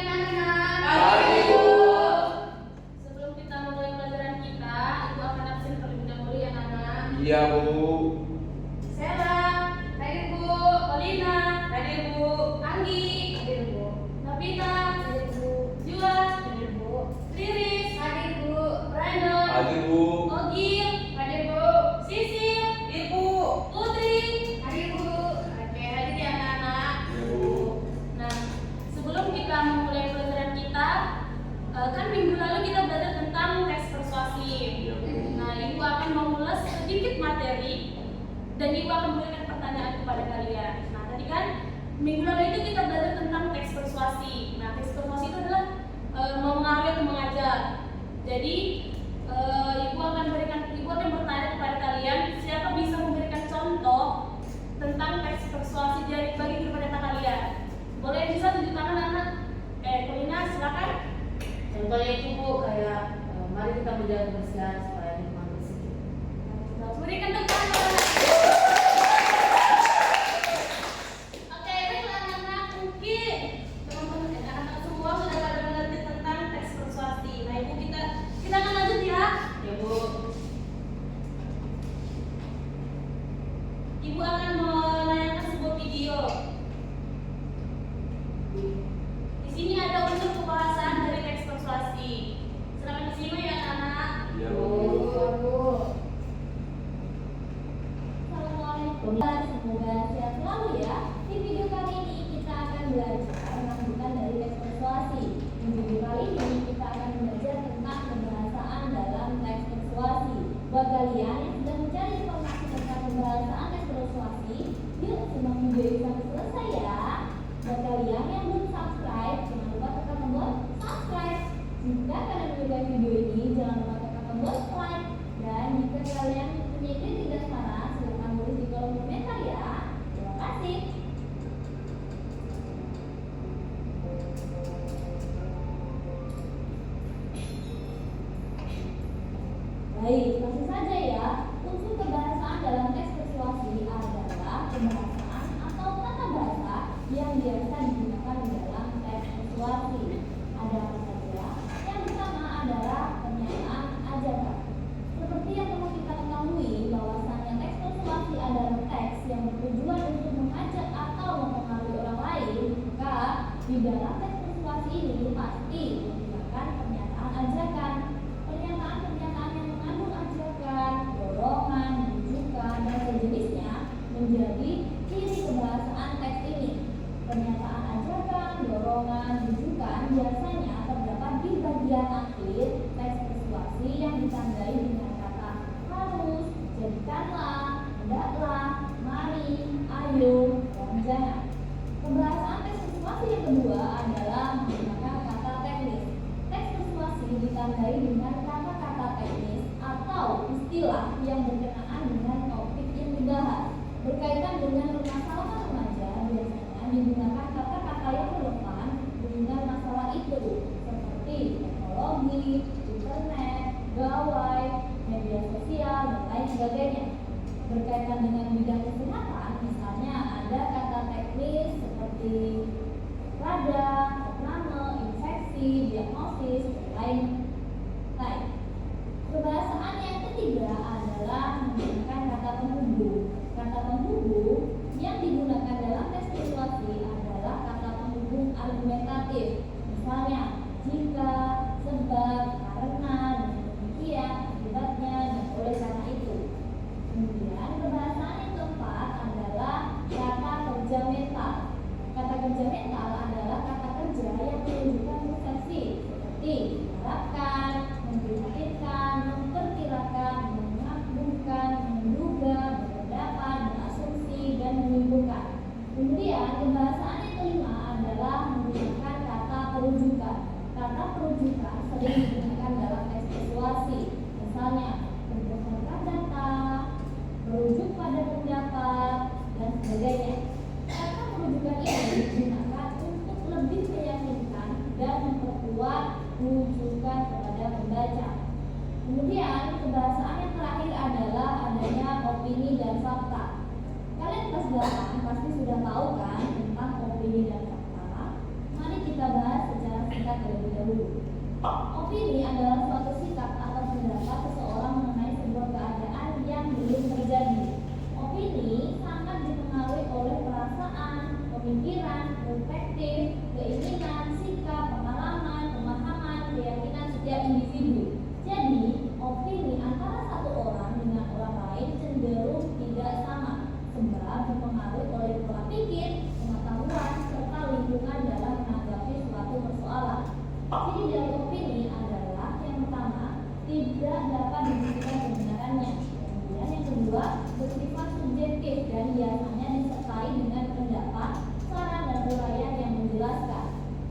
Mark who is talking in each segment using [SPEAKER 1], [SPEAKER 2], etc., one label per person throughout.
[SPEAKER 1] anak-anak.
[SPEAKER 2] Pagi, Bu.
[SPEAKER 1] Sebelum kita memulai pelajaran kita, Ibu akan absen terlebih dahulu ya anak-anak.
[SPEAKER 2] Iya, Bu.
[SPEAKER 1] Sela, hadir Bu. Olina, hadir Bu. Anggi, hadir Bu. Nabita, hadir Bu. Jua, hadir Bu. Riris, hadir Bu. Reno,
[SPEAKER 2] Pagi, Bu.
[SPEAKER 1] Ogil, hadir Bu. Sisil, hadir Bu. Putri, hadir Bu. Oke, hadir ya anak-anak.
[SPEAKER 2] Iya, Bu.
[SPEAKER 1] Nah, sebelum kita memulai pelajaran kita, kan minggu lalu kita belajar tentang tes persuasif.
[SPEAKER 2] Iya, Bu.
[SPEAKER 1] Nah, Ibu akan mengulas sedikit materi dan Ibu akan memberikan pertanyaan kepada kalian. Nah, tadi kan minggu lalu itu kita belajar tentang teks persuasi. Nah, teks persuasi itu adalah mempengaruhi atau mengajar. Jadi, Ibu akan bertanya kepada kalian siapa bisa memberikan contoh tentang teks persuasi bagi grup data kalian. Boleh bisa tunjuk tangan anak? Polina, silakan.
[SPEAKER 3] Contohnya itu Bu, kayak mari kita menjaga kebersihan supaya lingkungan bersih.
[SPEAKER 1] Berikan tepuk tangan. Oke, baiklah anak-anak, mungkin teman-teman dan anak-anak semua sudah pada mengerti tentang teks persuasi. Nah, Ibu kita akan lanjut ya.
[SPEAKER 3] Ya Bu.
[SPEAKER 1] Ibu akan menayangkan sebuah video. Di sini ada unsur pembahasan dari teks persuasi. Silakan disimak ya anak-anak.
[SPEAKER 2] Iya, Bu.
[SPEAKER 4] Assalamualaikum, semoga sehat selalu ya. Di video kali ini kita akan belajar lanjutan dari teks persuasi. Di video kali ini kita akan belajar tentang pembahasan dalam teks persuasi. Buat kalian yang sudah mencari informasi tentang pembahasan teks persuasi, yuk simak video ini sampai selesai ya. Buat kalian yang belum subscribe, jangan lupa tekan tombol subscribe. Jika kalian menyukai video ini, jangan lupa tekan tombol like. Dan jika kalian punya kritik dan saran, silakan tulis di kolom komentar ya. Terima kasih. Baik, langsung saja ya. Unsur kebahasaan dalam teks persuasi adalah pembahasan atau tata bahasa yang biasa digunakan di dalam teks persuasi. Ada apa saja? Yang pertama adalah pernyataan ajakan. Seperti yang perlu kita ketahui bahwasannya teks persuasi adalah teks yang bertujuan untuk mengajak atau mempengaruhi orang lain, maka di dalam teks persuasi ini pasti menggunakan pernyataan ajakan. Pernyataan-pernyataan yang mengandung ajakan, dorongan, rujukan, dan sejenisnya menjadi ciri kebahasaan teks ini. Pernyataan ajakan, dorongan, rujukan biasanya terdapat di bagian akhir teks persuasi yang ditandai dengan kata harus, jadikanlah, hendaklah, mari, ayo, dan jangan. Pembahasan teks persuasi yang kedua adalah menggunakan kata teknis. Teks persuasi ditandai dengan kata-kata teknis atau istilah yang berkenaan dengan topik yang dibahas. Berkaitan dengan permasalahan remaja, biasanya digunakan kata-kata yang relevan dengan masalah itu, seperti teknologi, internet, gawai, media sosial, dan lain sebagainya. Berkaitan dengan bidang kesehatan, misalnya ada kata teknis seperti radang, opname, infeksi, diagnosis, dan lain-lain. Pembahasan yang ketiga adalah menggunakan kata penghubung. Kata penghubung yang digunakan dalam teks persuasi adalah kata penghubung argumentatif. Misalnya, jika, sebab, karena, dengan demikian, akibatnya, dan oleh karena itu. Kemudian pembahasan yang keempat adalah kata kerja mental. Kata kerja mental adalah kata kerja yang menunjukkan persepsi seperti mengharapkan, memprihatinkan, memperkirakan, mengagumkan, menduga, berpendapat, berasumsi, dan menyimpulkan. Kemudian pembahasan yang kelima adalah menggunakan kata perujukan. Kata perujukan sering digunakan dalam teks persuasi. Misalnya, berdasarkan data, merujuk pada pendapat, dan sebagainya. Kata perujukan ini digunakan untuk lebih meyakinkan dan memperkuat rujukan kepada pembaca. Kemudian pembahasan yang terakhir adalah adanya opini dan fakta. Kalian kelas 8 pasti sudah tahu kan tentang opini dan fakta. Mari kita bahas secara dahulu. Opini adalah suatu sikap atau pendapat seseorang mengenai sebuah keadaan yang belum terjadi. Opini sangat dipengaruhi oleh perasaan, pemikiran, perspektif, keinginan, sikap, pengalaman, pemahaman, keyakinan setiap individu. Jadi, opini antara satu orang dengan orang lain cenderung tidak sama, sebab dipengaruhi oleh pola pikir, pengetahuan, serta lingkungan dalam menanggapi suatu persoalan. Ciri dari opini adalah yang pertama, tidak dapat dibuktikan kebenarannya. Kemudian yang kedua, bersifat subjektif dan biasanya disertai dengan pendapat, saran dan uraian yang menjelaskan.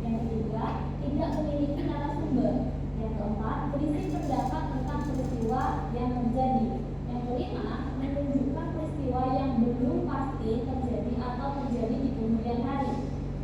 [SPEAKER 4] Yang ketiga, tidak memiliki narasumber. Yang keempat, berisi pendapat tentang peristiwa yang terjadi. Yang kelima, menunjukkan peristiwa yang belum pasti terjadi atau terjadi di kemudian hari.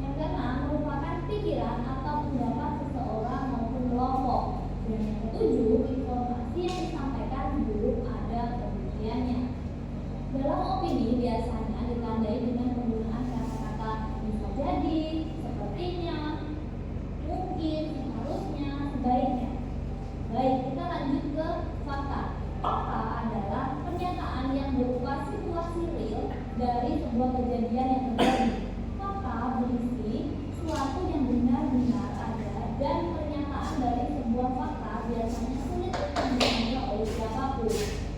[SPEAKER 4] Yang keenam, merupakan pikiran atau pendapat seseorang maupun kelompok. Dan yang ketujuh, informasi yang disampaikan belum ada pembuktiannya. Dalam opini biasanya ditandai dengan penggunaan kata-kata bisa jadi, sepertinya, mungkin, seharusnya, sebaiknya. Baik, kita lanjut ke fakta. Fakta adalah pernyataan yang berupa situasi real dari sebuah kejadian yang terjadi. Fakta berisi suatu yang benar-benar ada dan pernyataan dari sebuah fakta biasanya sulit untuk diterima oleh siapapun.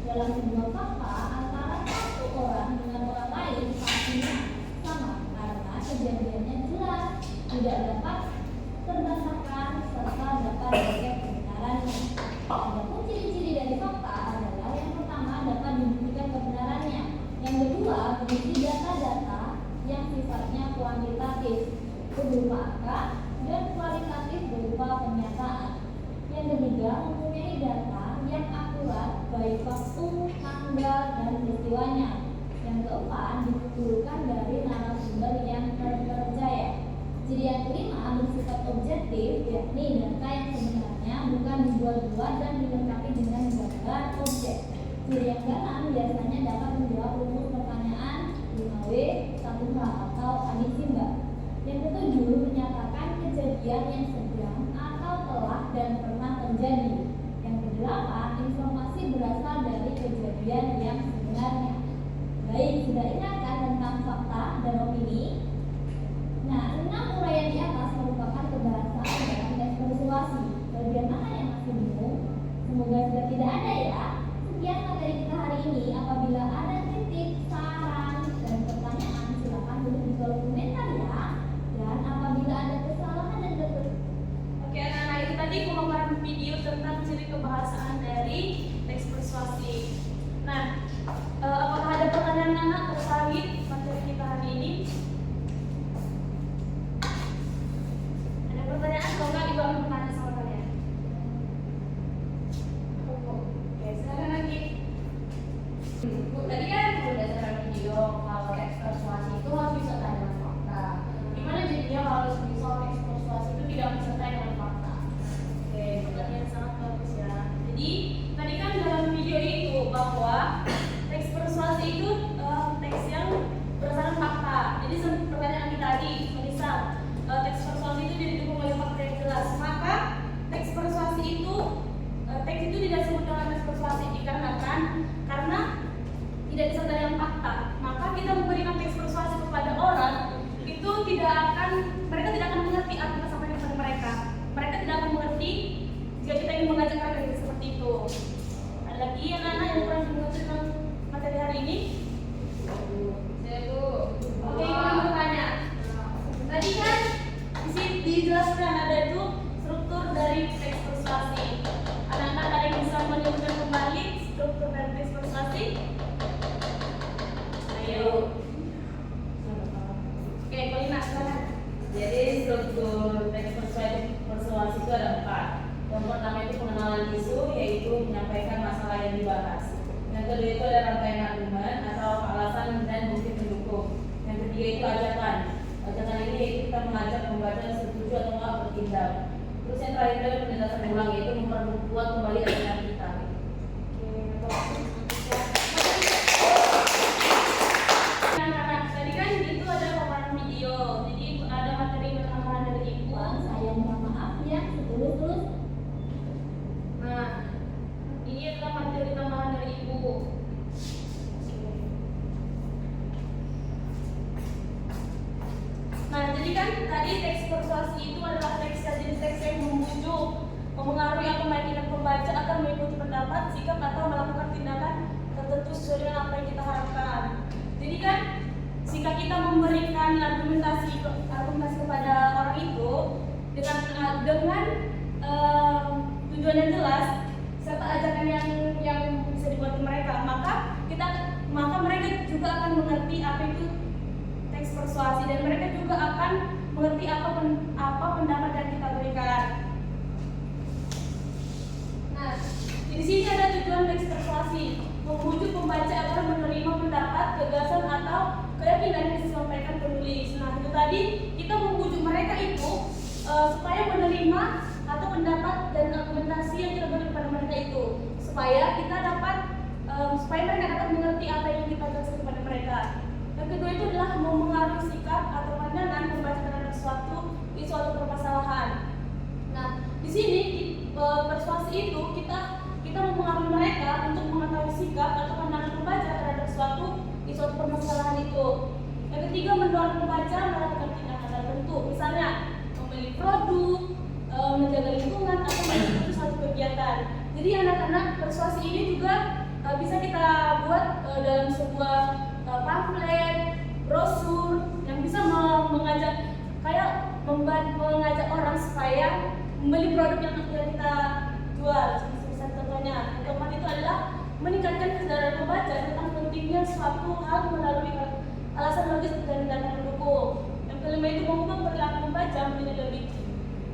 [SPEAKER 4] Dalam sebuah fakta antara satu orang dengan orang lain pastinya sama karena kejadiannya jelas, tidak dapat terbantahkan serta dapat dicek kebenarannya. Adapun ciri-ciri dari fakta adalah yang pertama dapat dibuktikan kebenarannya, yang kedua berisi data-data yang sifatnya kuantitatif berupa angka dan kualitatif berupa pernyataan. Yang ketiga mempunyai data yang akurat baik waktu, tanggal, dan peristiwanya. Yang keempat dikumpulkan dari narasumber yang terpercaya. Ciri yang kelima bersifat objektif, yakni data yang sebenarnya bukan dibuat-buat dan dilengkapi dengan gambar objek. Ciri yang keenam biasanya dapat menjawab rumus pertanyaan 5W, 1H atau adisimba. Yang ketujuh menyatakan kejadian yang sedang atau telah dan pernah terjadi. Yang kedelapan informasi berasal dari kejadian yang sebenarnya. Baik, sudah ingatkan tentang fakta dan opini. Nah, 6 uraian di atas merupakan kebahasaan dalam teks persuasi. Bagian mana yang masih bingung? Semoga sudah tidak ada ya. Sekian materi kita hari ini. Apabila ada kritik, saran, dan pertanyaan, silakan tulis di kolom komentar ya. Dan apabila ada kesalahan dan
[SPEAKER 1] Oke anak-anak, itu tadi pemaparan video tentang ciri kebahasaan dari teks persuasi. Nah, apakah ada pertanyaan anak terkait materi kita hari ini? Ada pertanyaan? Kalau nggak, Ibu akan bertanya sama kalian. Oke, silakan lagi.
[SPEAKER 3] Bu, tadi kan berdasarkan video kalau teks persuasi itu harus disertai dengan fakta. Gimana jadinya kalau misal teks persuasi itu tidak disertai dengan fakta?
[SPEAKER 1] Oke, pertanyaan sangat bagus ya. Jadi, tadi kan dalam video itu bahwa teks persuasi itu teks yang berdasarkan fakta. Jadi, pertanyaan kita tadi, misal teks persuasi itu didukung oleh fakta yang jelas, maka teks persuasi itu teks itu tidak disebut dengan teks persuasi dikarenakan karena tidak disertai dengan fakta. Maka kita memberikan teks persuasi kepada orang itu mereka tidak akan mengerti apa yang disampaikan kepada mereka. Mereka tidak akan mengerti jika kita ingin mengajak mereka seperti itu. Ada lagi anak-anak yang kurang mengerti tentang materi hari ini?
[SPEAKER 3] Saya Bu.
[SPEAKER 1] Oke, kita bertanya. Tadi kan di sini dijelaskan ada itu struktur dari teks persuasi. Anak-anak ada yang bisa menyebutkan kembali struktur dari teks persuasi? Ayo. Oke, Kolina, silakan.
[SPEAKER 3] Jadi struktur teks persuasi itu ada 4. Yang pertama itu pengenalan isu, yaitu menyampaikan masalah yang dibahas. Yang kedua itu ada rangkaian argumen atau alasan dan bukti pendukung. Yang ketiga itu ajakan. Ajakan ini yaitu kita mengajak membaca setuju atau enggak bertindak. Terus yang terakhir adalah penegasan ulang, yaitu memperkuat kembali ajakan kita.
[SPEAKER 1] Anak-anak, tadi kan itu ada paparan video. Jadi ada materi pertambahan dari Ibu.
[SPEAKER 4] Saya minta maaf ya sebelum
[SPEAKER 1] pendapat, sikap atau melakukan tindakan tertentu sesuai dengan apa yang kita harapkan. Jadi kan jika kita memberikan argumentasi kepada orang itu dengan tujuan yang jelas serta ajakan yang bisa dibuat mereka, maka mereka juga akan mengerti apa itu teks persuasi dan mereka juga akan mengerti apa pendapat yang kita berikan. Nah, di sini ada tujuan teks persuasi, membujuk pembaca agar menerima pendapat, gagasan atau keyakinan yang disampaikan penulis. Nah, itu tadi kita membujuk mereka itu supaya menerima atau pendapat dan argumentasi yang kita berikan kepada mereka itu, supaya mereka dapat mengerti apa yang kita jelaskan kepada mereka. Yang kedua itu adalah memengaruhi sikap atau pandangan pembaca terhadap suatu permasalahan. Nah, di sini persuasi itu kita memengaruhi mereka untuk mengetahui sikap atau pandangan pembaca terhadap suatu permasalahan itu. Yang ketiga, mendorong pembaca melakukan tindakan tertentu, misalnya membeli produk, menjaga lingkungan atau mengikuti suatu kegiatan. Jadi anak-anak persuasi ini juga bisa kita buat dalam sebuah pamflet, brosur yang bisa mengajak orang supaya membeli produk yang kita jual. Misal contohnya, yang keempat itu adalah meningkatkan kesadaran pembaca tentang pentingnya suatu hal melalui alasan logis dan data pendukung. Yang kelima itu mengubah perilaku pembaca menjadi lebih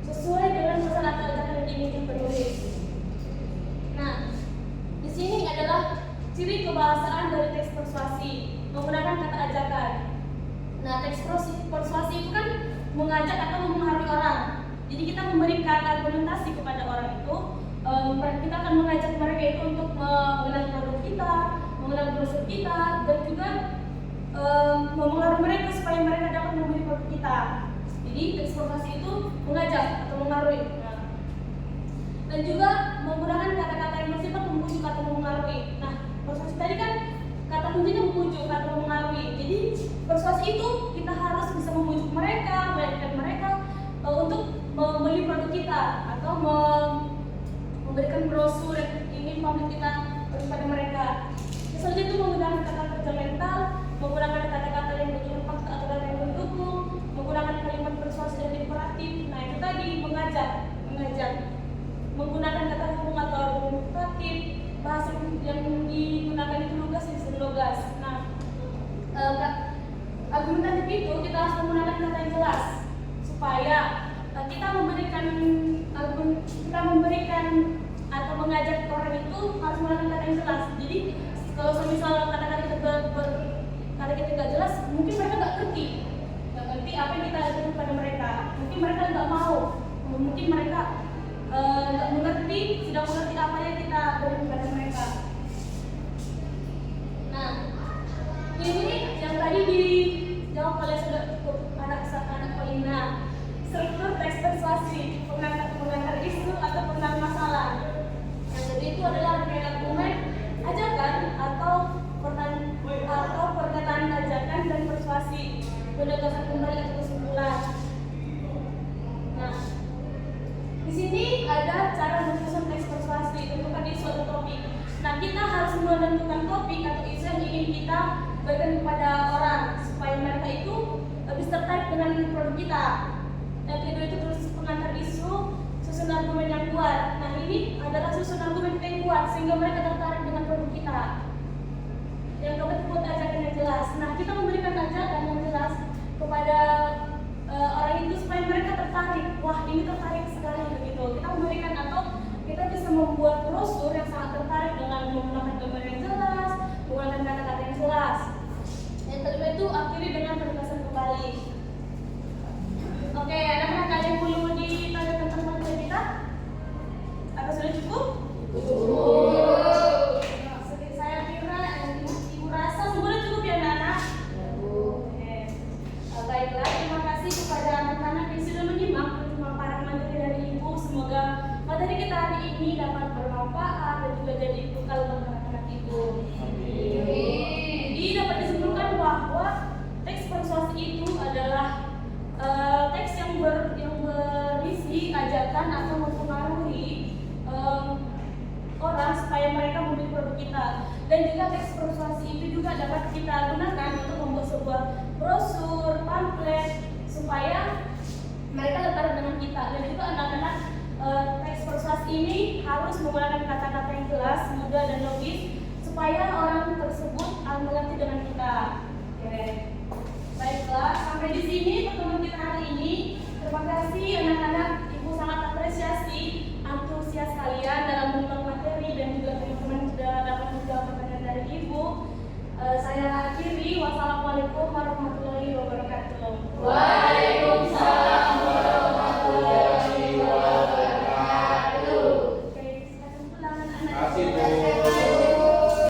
[SPEAKER 1] sesuai dengan pesan atau ajakan yang diinginkan penulis. Nah, di sini adalah ciri kebahasaan dari teks persuasi menggunakan kata ajakan. Nah, teks persuasi itu kan mengajak atau mempengaruhi orang. Jadi kita memberikan argumentasi kepada orang itu, kita akan mengajak mereka itu untuk mengenal produk kita, mengenal brosur kita, dan juga mempengaruhi mereka supaya mereka dapat membeli produk kita. Jadi teks persuasi itu mengajak atau mempengaruhi. Dan juga menggunakan kata-kata yang bersifat membujuk atau mempengaruhi. Nah, persuasi tadi kan kata kuncinya membujuk atau mempengaruhi. Jadi persuasi itu kita harus bisa membujuk mereka, meyakinkan mereka untuk membeli produk kita atau memberikan brosur yang ingin pamflet kita kepada mereka. Misalnya itu menggunakan kata kerja mental, menggunakan kata-kata yang berunsur fakta atau data yang mendukung, menggunakan kalimat persuasi dan imperatif. Nah, itu tadi mengajak. Menggunakan kata hubung atau argumentatif, bahasa yang digunakan itu lugas dan logas. Nah, argumentatif itu kita harus menggunakan kata yang jelas supaya kita memberikan atau mengajak orang itu harus menggunakan kata yang jelas. Jadi kalau misalnya kata kita tidak jelas, mungkin mereka nggak ngerti apa yang kita ajarkan kepada mereka. Mungkin mereka nggak mau, mungkin mereka nggak tidak mengerti apa yang kita berikan kepada mereka. Nah, ini yang tadi dijawab oleh anak Polina. Struktur teks persuasi, pengantar isu atau pengantar masalah. Yang kedua itu adalah rangkaian argumen, ajakan atau pernyataan ajakan dan persuasi, penegasan kembali atau kesimpulan. Nah, di sini ada cara menyusun teks persuasi, tentukan isu atau topik. Nah, kita harus menentukan topik atau isu yang ingin kita berikan kepada orang supaya mereka itu lebih tertarik dengan produk kita. Yang kedua itu terus pengantar isu, susun argumen yang kuat. Nah, ini adalah susun argumen kita yang kuat sehingga mereka tertarik dengan produk kita. Yang keempat buat ajakan yang jelas. Nah, kita memberikan ajakan yang jelas kepada orang itu supaya mereka tertarik. Wah, ini tertarik sekali begitu. Kita memberikan atau kita bisa membuat brosur yang sangat tertarik dengan menggunakan gambar yang jelas, menggunakan kata-kata yang jelas. Yang kelima itu akhiri dengan penegasan kembali. Oke, anak-anak, ada yang perlu ditanya tentang materi kita? Apa sudah cukup? Saya kira ibu rasa semuanya cukup ya, anak-anak? Oke. Baiklah, terima kasih kepada anak-anak yang sudah menyimak pemaparan materi dari ibu. Semoga materi kita hari ini dapat bermanfaat dan juga jadi bekal bagi anak-anak ibu. Jadi dapat disimpulkan bahwa teks persuasi itu adalah teks yang berisi ajakan atau mempengaruhi orang supaya mereka membeli produk kita. Dan juga teks persuasi itu juga dapat kita gunakan untuk membuat sebuah brosur, pamflet supaya mereka tertarik dengan kita. Dan juga anak-anak teks persuasi ini harus menggunakan kata-kata yang jelas, mudah dan logis supaya orang tersebut mengerti dengan kita. Oke. Baiklah, sampai di sini pertemuan kita hari ini. Terima kasih anak-anak, Ibu sangat apresiasi antusias kalian dalam mengulang materi dan juga teman-teman sudah dapat menjawab pertanyaan dari Ibu. Saya akhiri. Wassalamualaikum warahmatullahi wabarakatuh.
[SPEAKER 3] Waalaikumsalam warahmatullahi wabarakatuh.
[SPEAKER 1] Oke, silakan pulang anak-anak.
[SPEAKER 2] Terima kasih, Bu.